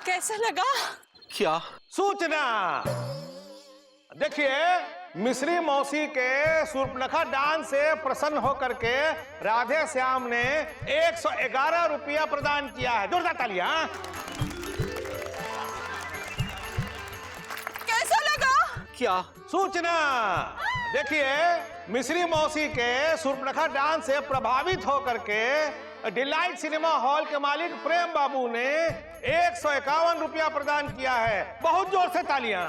कैसा लगा? क्या सूचना? देखिए, मिश्री मौसी के सूर्पनखा डांस से प्रसन्न होकर के राधे श्याम ने 111 रुपया प्रदान किया है। जोरदार तालियां। कैसा लगा? क्या सूचना? देखिए, मिश्री मौसी के सूर्पनखा डांस से प्रभावित होकर के डिलाइट सिनेमा हॉल के मालिक प्रेम बाबू ने 151 रुपया प्रदान किया है। बहुत जोर से तालियां।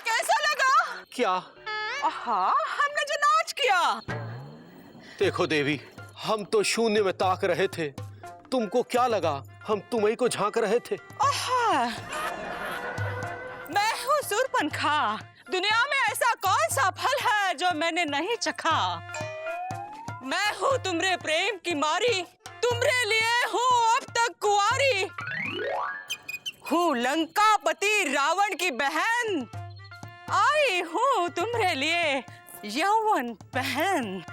कैसा लगा? क्या हमने जो नाच किया। देखो देवी, हम तो शून्य में ताक रहे थे, तुमको क्या लगा हम तुम्हीं को झांक रहे थे? मैं हूँ सूर्पनखा। दुनिया में ऐसा कौन सा फल है जो मैंने नहीं चखा। मैं हूँ तुम्हारे प्रेम की मारी, तुम्हारे लिए हूँ अब तक कुंवारी। हूँ लंकापति रावण की बहन, आई हूँ तुम्हारे लिए यौवन बहन।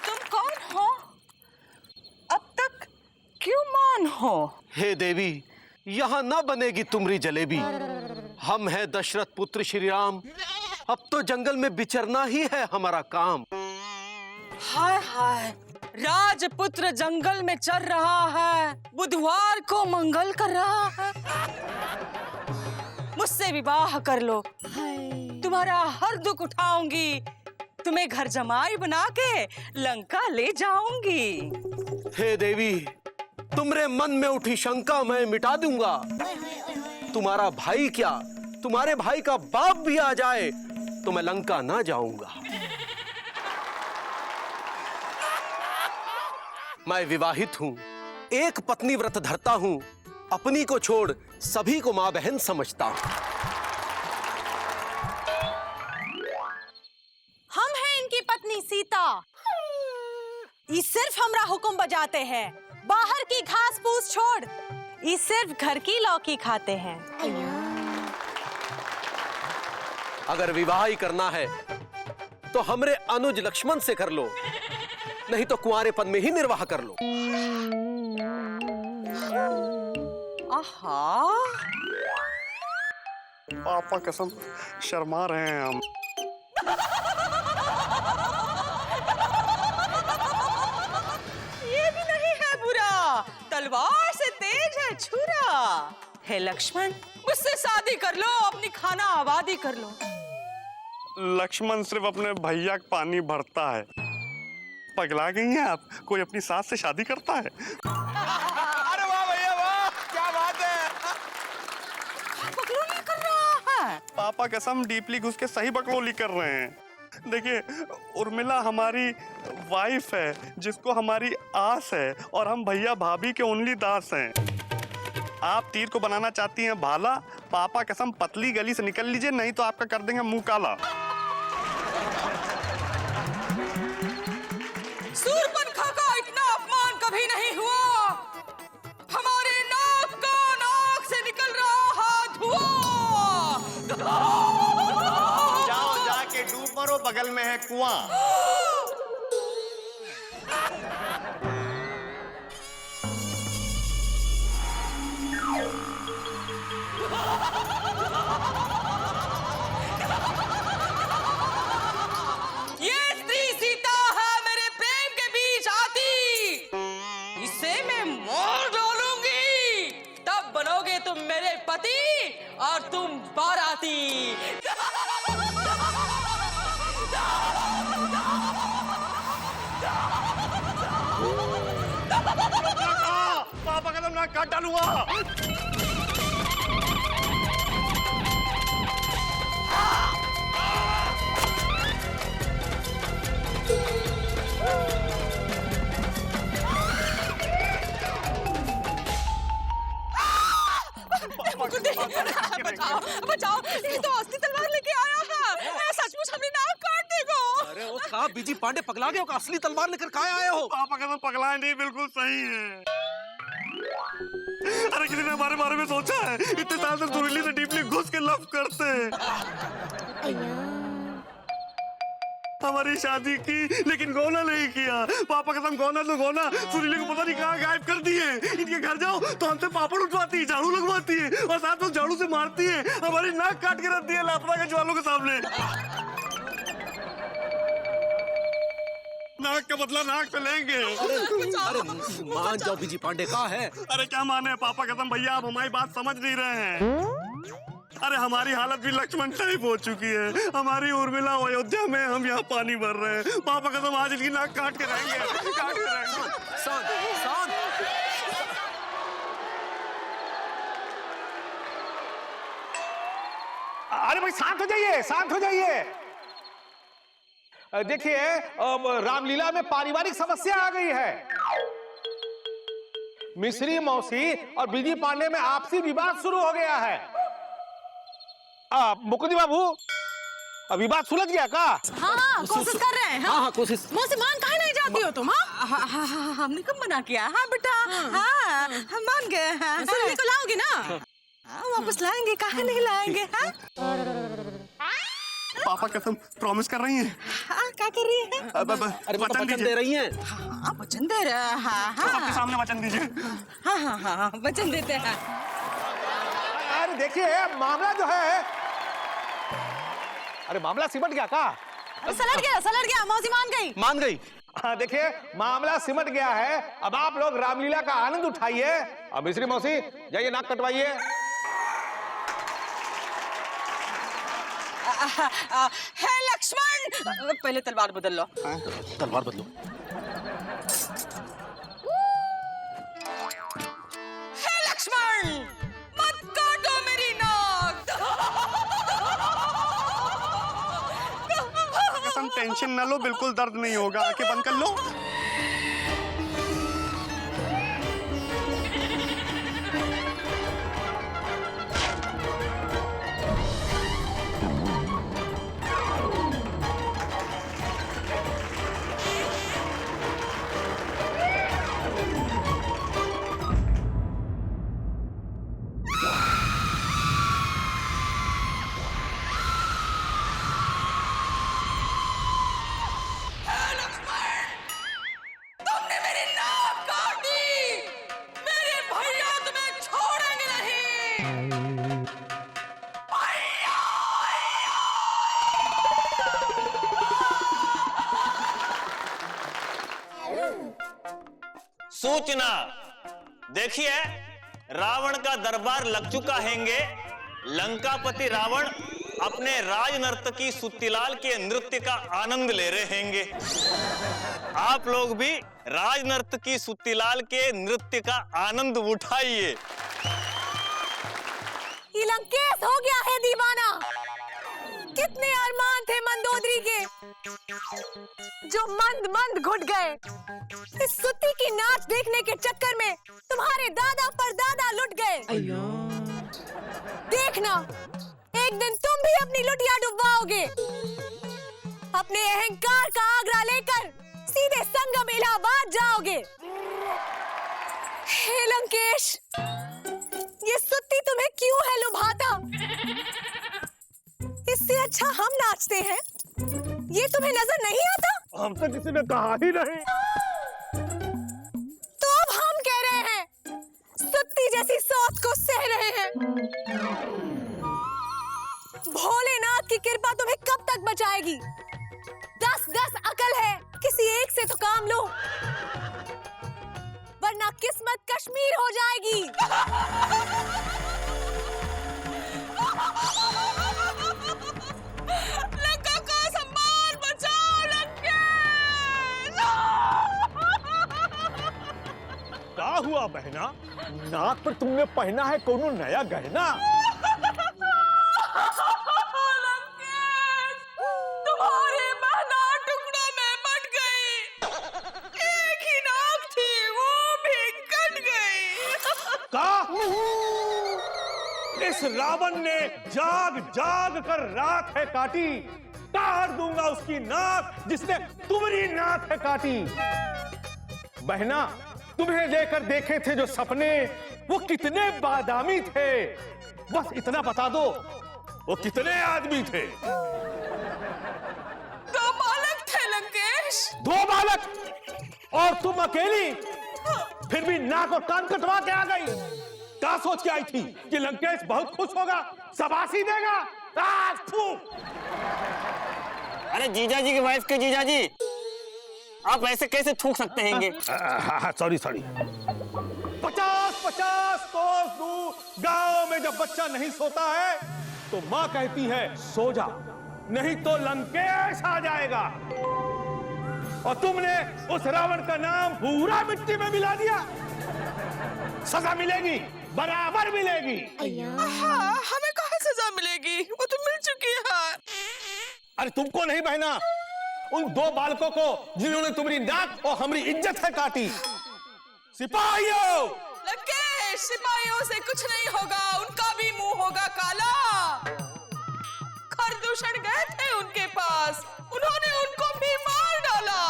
तुम कौन हो? अब तक क्यों मान हो? हे देवी, यहाँ न बनेगी तुम्हारी जलेबी। हम हैं दशरथ पुत्र श्री राम, अब तो जंगल में विचरना ही है हमारा काम। हाय हाय, राजपुत्र जंगल में चल रहा है, बुधवार को मंगल कर रहा है। मुझसे विवाह कर लो, तुम्हारा हर दुख उठाऊंगी, तुम्हें घर जमाई बना के लंका ले जाऊंगी। हे देवी, तुम्हारे मन में उठी शंका मैं मिटा दूंगा। तुम्हारा भाई क्या, तुम्हारे भाई का बाप भी आ जाए तो मैं लंका ना जाऊंगा। मैं विवाहित हूँ, एक पत्नी व्रत धरता हूँ, अपनी को छोड़ सभी को माँ बहन समझता हूँ। हम हैं इनकी पत्नी सीता। ये सिर्फ हमरा हुक्म बजाते हैं, बाहर की घास फूस छोड़। ये सिर्फ घर की लौकी खाते हैं। अगर विवाह ही करना है तो हमरे अनुज लक्ष्मण से कर लो, नहीं तो कुंवारेपन में ही निर्वाह कर लो। पापा कसम शर्मा रहे हैं हम। ये भी नहीं है बुरा, तलवार से तेज है छुरा। हे लक्ष्मण, मुझसे शादी कर लो, अपनी खाना आबादी कर लो। लक्ष्मण सिर्फ अपने भैया का पानी भरता है। पगला गई हैं आप? कोई अपनी सास से शादी करता है? अरे वाह भैया वाह, क्या बात है। बकलोली कर रहा है। पापा कसम डीपली घुस के सही बकलोली कर रहे हैं। देखिए, उर्मिला हमारी वाइफ है, जिसको हमारी आस है, और हम भैया भाभी के ओनली दास हैं। आप तीर को बनाना चाहती हैं भाला, पापा कसम पतली गली से निकल लीजिए, नहीं तो आपका कर देंगे मुंह काला। सूर्पनखा का इतना अपमान कभी नहीं हुआ। हमारे नाक का नाक से निकल रहा धुआं। जाओ जाके डूब मरो, बगल में है कुआं। ये स्त्री सीता है मेरे प्रेम के बीच आती, इसे मैं मार डालूंगी, तब बनोगे तुम मेरे पति और तुम बाराती। पापा कसम ना काट डालूंगा। बचाओ बचाओ, ये तो असली तलवार लेके आया है, सचमुच अपनी नाक काट देगा। अरे वो का बीजी पांडे पगला गए हो, का असली तलवार लेकर कहाँ आए हो? पापा कसम पगला नहीं, बिल्कुल सही है। अरे किसी ने हमारे बारे में सोचा है? इतने साल से सुरीली से डीपली घुस के लव करते हैं। हमारी शादी की लेकिन गौना नहीं किया। पापा कसम गौना तो गौना, सुरीले को पता नहीं कहाँ गायब कर दिए। इनके घर जाओ तो हमसे पापड़ उठवाती है, झाड़ू लगवाती है और साथ में झाड़ू से मारती है। हमारी नाक काट के रख दी है लापता के ज्वालों के सामने। नाक का बदला नाक पे लेंगे। अरे मान जाओ बीजी पांडे, कहाँ है? अरे क्या माने पापा कसम भैया, आप हमारी बात समझ नहीं रहे हैं। अरे हमारी हालत भी लक्ष्मण टाइप हो चुकी है। हमारी उर्मिला अयोध्या में, हम यहाँ पानी भर रहे हैं। पापा कसम आज इसकी नाक काट के रहेंगे, काट के रहेंगे। शांत, शांत। अरे भाई शांत हो जाइए, शांत हो जाइए। देखिए अब रामलीला में पारिवारिक समस्या आ गई है। मिश्री मौसी और बीजी पांडे में आपसी विवाद शुरू हो गया है। मुकुंदी बाबू, विवाद सुलझ गया का? हाँ, कोशिश कर रहे हैं। हाँ कोशिश। मौसी मान काहे नहीं जाती हो तुम? हाँ, हमने कब मना किया? हाँ बेटा, हाँ हम मान गए। हाँ, सुरीली को लाओगे ना? वापस लाएंगे, काहे नहीं लाएंगे? हाँ पापा कसम प्रॉमिस कर रही हैं? हाँ, क्या कर रही है? अरे वचन दे रही हैं। हाँ वचन दे रहे हैं। हाँ हाँ सबके सामने वचन दीजिए। हाँ हाँ हाँ वचन देते हैं। अरे देखिए मामला जो है, अरे मामला सिमट गया का? सलट गया, मौसी मान गई। मान गई। हाँ देखिए मामला सिमट गया है। अब आप लोग रामलीला का आनंद उठाइए। अब मिश्री मौसी जाइए नाक कटवाइए। हे लक्ष्मण, पहले तलवार बदल लो। तलवार बदलो। हे लक्ष्मण, मत काटो मेरी नाक। कसम टेंशन न लो, बिल्कुल दर्द नहीं होगा। आंखें बंद कर लो। तुमने मेरी नाक काटी, मेरे भैया तुम्हें छोड़ेंगे नहीं। सूचना देखिए, रावण का दरबार लग चुका हैंगे। लंकापति रावण अपने राज नर्तकी सुत्तीलाल के नृत्य का आनंद ले रहे हैंगे। आप लोग भी राज नर्तकी सुत्तीलाल के नृत्य का आनंद उठाइए। ये लंकेश हो गया है दीवाना। कितने अरमान थे मंदोदरी के, जो मंद मंद घुट गए। इस सुत्ती की नाच देखने के चक्कर में तुम्हारे दादा पर दादा लुट गए। देखना, एक दिन तुम भी अपनी लुटिया डुबवाओगे। अपने अहंकार का आगरा लेकर सीधे संगम इलाहाबाद जाओगे। हे लंकेश, ये सुत्ती तुम्हें क्यों है लुभाता? इससे अच्छा हम नाचते हैं। ये तुम्हें नजर नहीं आता? हमसे किसी ने कहा ही नहीं। तो अब हम कह रहे हैं, सुत्ती जैसी सौत को सह रहे हैं। भोलेनाथ की कृपा तुम्हें कब तक बचाएगी? 10-10 अकल है, किसी एक से तो काम लो, वरना किस्मत कश्मीर हो जाएगी। लंका का सम्मान बचाओ लंकेश। क्या हुआ बहना? नाक पर तुमने पहना है कोनो नया गहना? लंकेश, तुम्हारी बहना टुकड़ों में बट गई। एक ही नाक थी, वो भी कट गई। का? इस रावण ने जाग जाग कर रात है काटी। काट दूंगा उसकी नाक जिसने तुम्हारी नाक है काटी। बहना, तुम्हें लेकर देखे थे जो सपने, वो कितने बादामी थे। बस इतना बता दो, वो कितने आदमी थे? तो मालक 2 बालक और तुम अकेली, फिर भी नाक और कान कटवा के आ गई। क्या सोच के आई थी कि लंकेश बहुत खुश होगा, शाबाशी देगा? फू! अरे जीजा जी की वाइफ के जीजा जी, आप ऐसे कैसे थूक सकते हैंगे? सॉरी 50-50 कोस दूर गांव में जब बच्चा नहीं सोता है तो माँ कहती है सो जा, नहीं तो लंकेश आ जाएगा। और तुमने उस रावण का नाम पूरा मिट्टी में मिला दिया। सजा मिलेगी, बराबर मिलेगी। हाँ, हमें कहाँ सजा मिलेगी? वो तो मिल चुकी है। अरे तुमको नहीं बहना, उन 2 बालकों को जिन्होंने तुम्हारी नाक और हमारी इज्जत है काटी। सिपाहियों! लंकेश, सिपाहियों से कुछ नहीं होगा, उनका भी मुंह होगा काला। खरदूषण गए थे उनके पास, उन्होंने उनको भी मार डाला।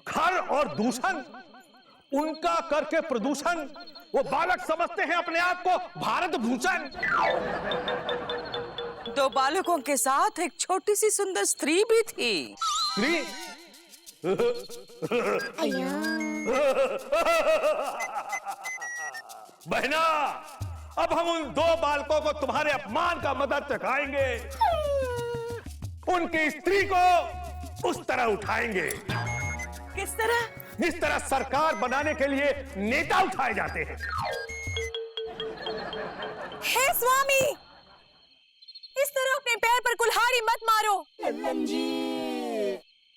खर और दूषण, उनका करके प्रदूषण, वो बालक समझते हैं अपने आप को भारत भूषण। 2 बालकों के साथ एक छोटी सी सुंदर स्त्री भी थी। स्त्री? बहना, अब हम उन 2 बालकों को तुम्हारे अपमान का मदद चखाएंगे, उनकी स्त्री को उस तरह उठाएंगे किस तरह? जिस तरह सरकार बनाने के लिए नेता उठाए जाते हैं। हे स्वामी, इस तरह अपने पैर पर कुल्हाड़ी मत मारो।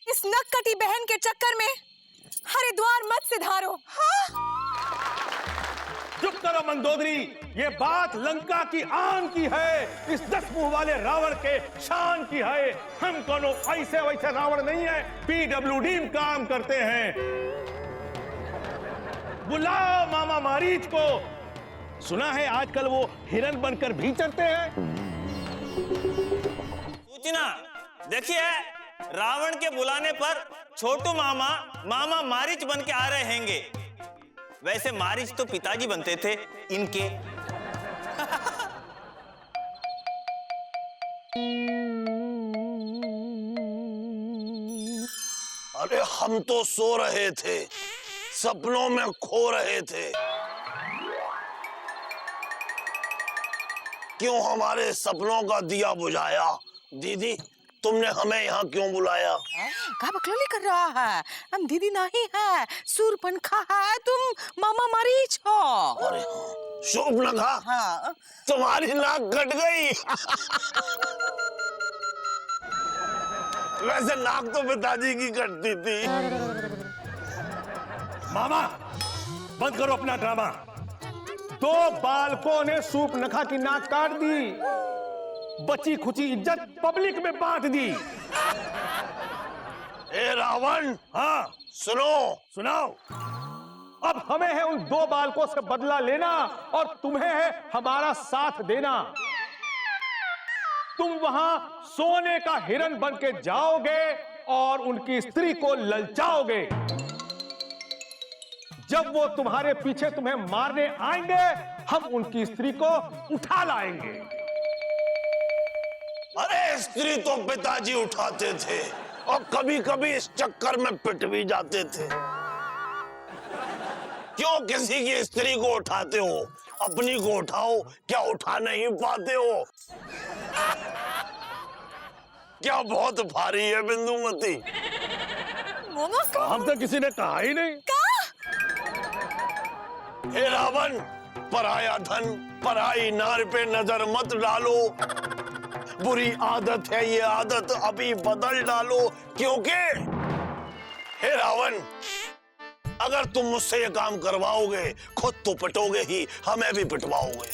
इस नक्कटी बहन के चक्कर में हरिद्वार मत सिधारो। चुप करो मंदोदरी, ये बात लंका की आन की है, इस 10 मुंह वाले रावण के शान की है। हम कोनो ऐसे वैसे रावण नहीं है, PWD में काम करते हैं। बुलाओ मामा मारीच को, सुना है आजकल वो हिरन बनकर भी चलते हैं। सूचना देखिए, रावण के बुलाने पर छोटू मामा मामा मारीच बन के आ रहे हैंगे। वैसे मारीच तो पिताजी बनते थे इनके। अरे हम तो सो रहे थे, सपनों में खो रहे थे। क्यों हमारे सपनों का दिया बुझाया? दीदी, तुमने हमें यहाँ क्यों बुलाया? क्या बकलोली कर रहा है? हम दीदी नहीं है, सूर्पनखा है, तुम मामा मारीच हो। अरे शूर्पणखा, हाँ। तुम्हारी नाक कट गई। वैसे नाक तो पिताजी की कटती थी। मामा, बंद करो अपना ड्रामा। 2 बालकों ने शूर्पणखा की नाक काट दी, बची खुची इज्जत पब्लिक में बांट दी। ए रावण, हाँ सुनाओ। अब हमें है उन 2 बालकों से बदला लेना और तुम्हें है हमारा साथ देना। तुम वहां सोने का हिरन बन के जाओगे और उनकी स्त्री को ललचाओगे। जब वो तुम्हारे पीछे तुम्हें मारने आएंगे, हम उनकी स्त्री को उठा लाएंगे। अरे स्त्री तो पिताजी उठाते थे और कभी कभी इस चक्कर में पिट भी जाते थे। क्यों किसी की स्त्री को उठाते हो? अपनी को उठाओ, क्या उठा नहीं पाते हो? क्या बहुत भारी है बिंदुमती? हम तो किसी ने कहा ही नहीं। हे रावण, पराया धन पराई नार पे नजर मत डालो। बुरी आदत है ये आदत, अभी बदल डालो। क्योंकि हे रावण, अगर तुम मुझसे ये काम करवाओगे, खुद तो पिटोगे ही, हमें भी पिटवाओगे।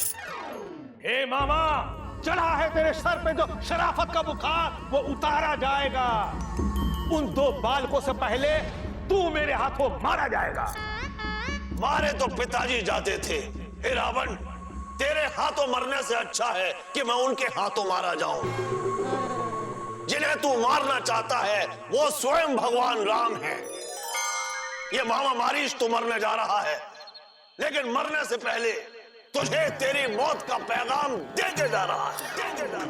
हे मामा, चढ़ा है तेरे सर पे जो शराफत का बुखार, वो उतारा जाएगा। उन 2 बालकों से पहले तू मेरे हाथों मारा जाएगा। मारे तो पिताजी जाते थे। हे रावण, तेरे हाथों मरने से अच्छा है कि मैं उनके हाथों मारा जाऊं। जिन्हें तू मारना चाहता है वो स्वयं भगवान राम है। ये मामा मारीच तो मरने जा रहा है, लेकिन मरने से पहले तुझे तेरी मौत का पैगाम दे के जा रहा है।